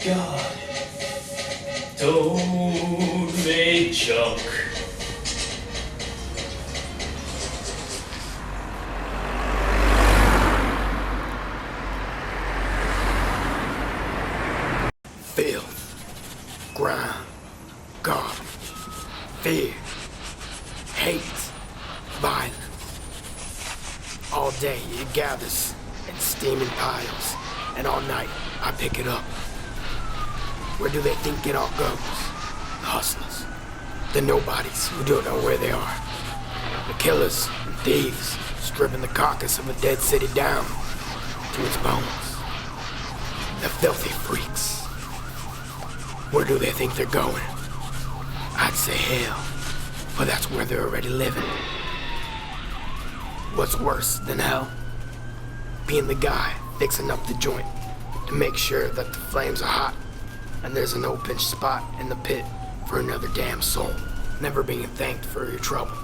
God, don't make junk. Filth, grime, garbage, fear, hate, violence. All day it gathers in steaming piles, and all night I pick it up. Where do they think it all goes? The hustlers, the nobodies who don't know where they are. The killers and thieves stripping the carcass of a dead city down to its bones. The filthy freaks. Where do they think they're going? I'd say hell, but that's where they're already living. What's worse than hell? Being the guy fixing up the joint to make sure that the flames are hot and there's an open spot in the pit for another damn soul. Never being thanked for your trouble.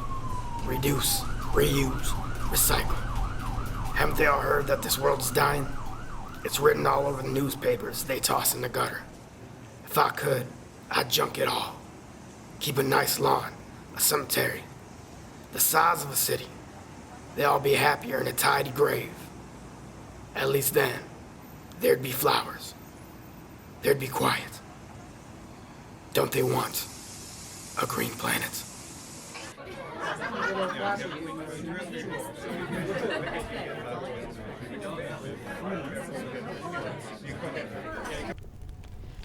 Reduce, reuse, recycle. Haven't they all heard that this world's dying? It's written all over the newspapers they toss in the gutter. If I could, I'd junk it all. Keep a nice lawn, a cemetery, the size of a city. They'd all be happier in a tidy grave. At least then, there'd be flowers. There'd be quiet. Don't they want a green planet?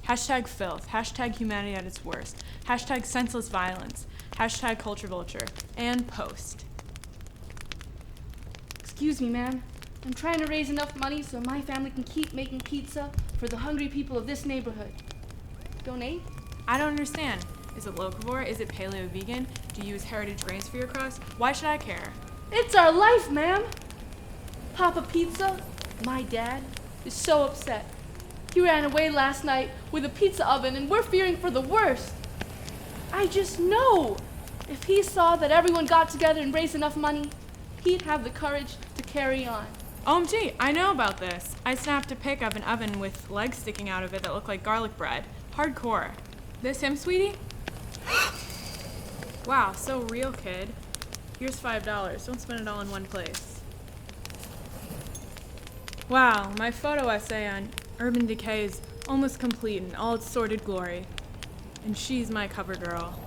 Hashtag filth, hashtag humanity at its worst, hashtag senseless violence, hashtag culture vulture, and post. Excuse me, ma'am. I'm trying to raise enough money so my family can keep making pizza for the hungry people of this neighborhood. Donate? I don't understand. Is it locavore? Is it paleo vegan? Do you use heritage grains for your crust? Why should I care? It's our life, ma'am. Papa Pizza, my dad, is so upset. He ran away last night with a pizza oven and we're fearing for the worst. I just know if he saw that everyone got together and raised enough money, he'd have the courage to carry on. OMG, I know about this. I snapped a pic of an oven with legs sticking out of it that looked like garlic bread. Hardcore. This him, sweetie? Wow, so real, kid. Here's $5. Don't spend it all in one place. Wow, my photo essay on Urban Decay is almost complete in all its sordid glory. And she's my cover girl.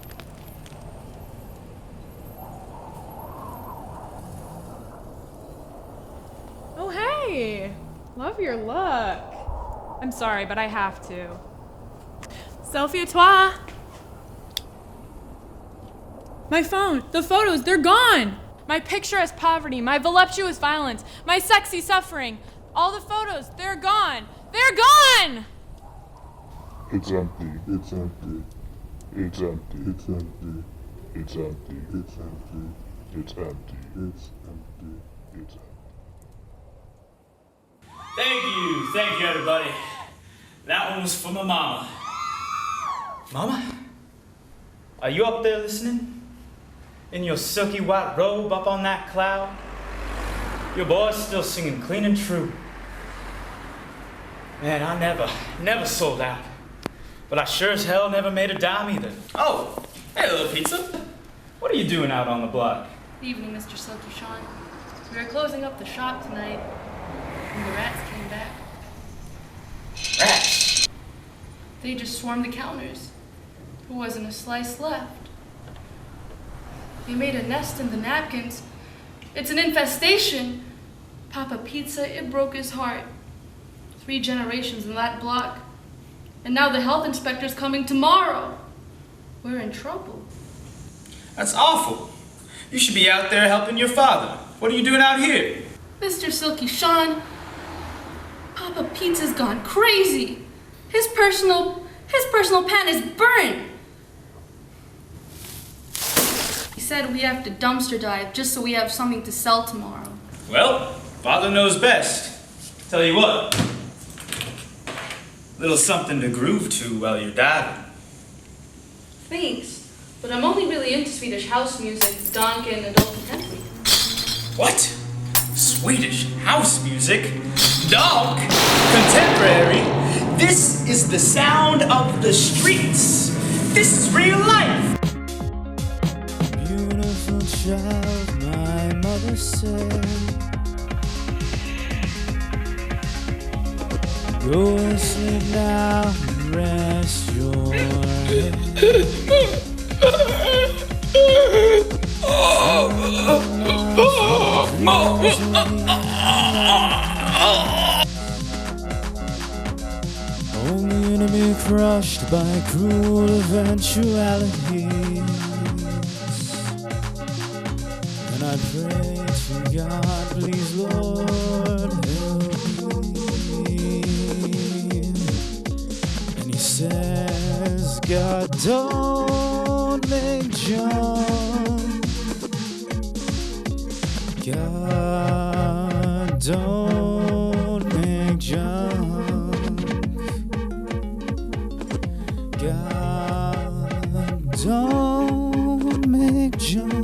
Oh, hey! Love your look. I'm sorry, but I have to. Selfie à toi! My phone, the photos, they're gone! My picturesque poverty, my voluptuous violence, my sexy suffering. All the photos, they're gone! They're gone! It's empty, it's empty. It's empty, it's empty. It's empty, it's empty. It's empty, it's empty. It's empty. Thank you everybody. That one was for my mama. Mama? Are you up there listening? In your silky white robe up on that cloud? Your boy's still singing clean and true. Man, I never sold out. But I sure as hell never made a dime either. Oh, hey little pizza. What are you doing out on the block? Good evening, Mr. Silky Sean. We are closing up the shop tonight, and the rats came back. Rats? They just swarmed the counters. There wasn't a slice left. They made a nest in the napkins. It's an infestation. Papa Pizza, it broke his heart. 3 generations in that block. And now the health inspector's coming tomorrow. We're in trouble. That's awful. You should be out there helping your father. What are you doing out here? Mr. Silky Sean, Papa Pizza's gone crazy. His personal pan is burned. He said we have to dumpster dive just so we have something to sell tomorrow. Well, father knows best. Tell you what. Little something to groove to while you're diving. Thanks, but I'm only really into Swedish house music, Donk and adult contemporary. What? Swedish house music? Donk? Contemporary? This is the sound of the streets. This is real life. Beautiful child, my mother said. Go and sleep now and rest your head. Only to be crushed by cruel eventualities. And I pray to God, please Lord, help me. And he says, God, don't make junk. God, don't make junk. God, don't make junk.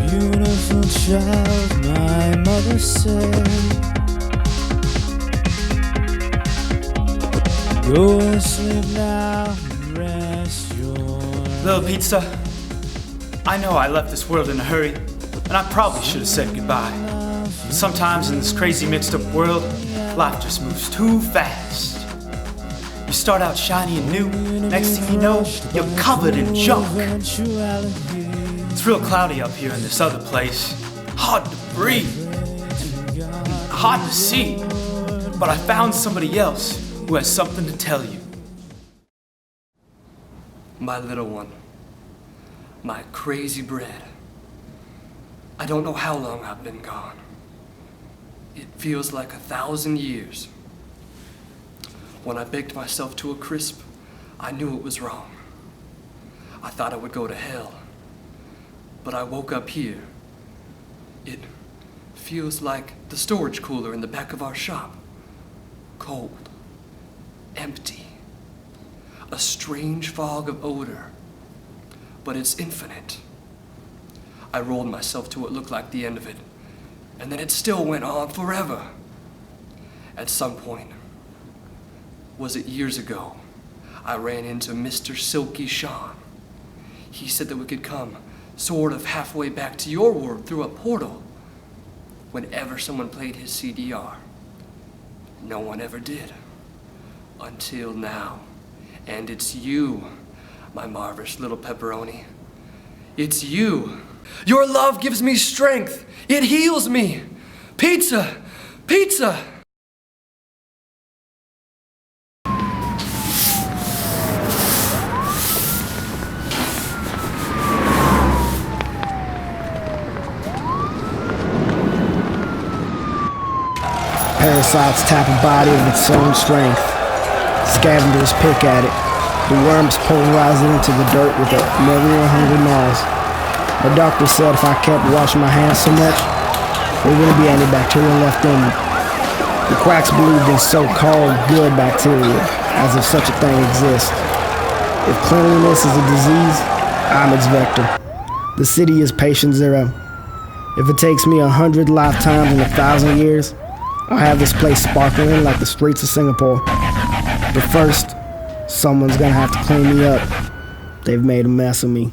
Beautiful child, my mother said. Go and sleep now and rest your Little pizza, I know I left this world in a hurry, and I probably should have said goodbye. But sometimes in this crazy mixed up world, life just moves too fast. You start out shiny and new, next thing you know, you're covered in junk. It's real cloudy up here in this other place. Hard to breathe, and hard to see. But I found somebody else who has something to tell you. My little one, my crazy bread. I don't know how long I've been gone. It feels like 1,000 years. When I baked myself to a crisp, I knew it was wrong. I thought I would go to hell, but I woke up here. It feels like the storage cooler in the back of our shop. Cold, empty, a strange fog of odor, but it's infinite. I rolled myself to what looked like the end of it, and then it still went on forever. At some point, was it years ago, I ran into Mr. Silky Sean. He said that we could come sort of halfway back to your world through a portal whenever someone played his CDR. No one ever did, until now. And it's you, my marvelous little pepperoni. It's you. Your love gives me strength. It heals me. Pizza, pizza. Parasites tap a body of its own strength. Scavengers pick at it. The worms pulverize it into the dirt with a million hungry gnaws. The doctor said if I kept washing my hands so much, there wouldn't be any bacteria left in them. The quacks believed in so-called good bacteria, as if such a thing exists. If cleanliness is a disease, I'm its vector. The city is patient zero. If it takes me 100 lifetimes and 1,000 years, I'll have this place sparkling like the streets of Singapore. But first, someone's gonna have to clean me up. They've made a mess of me.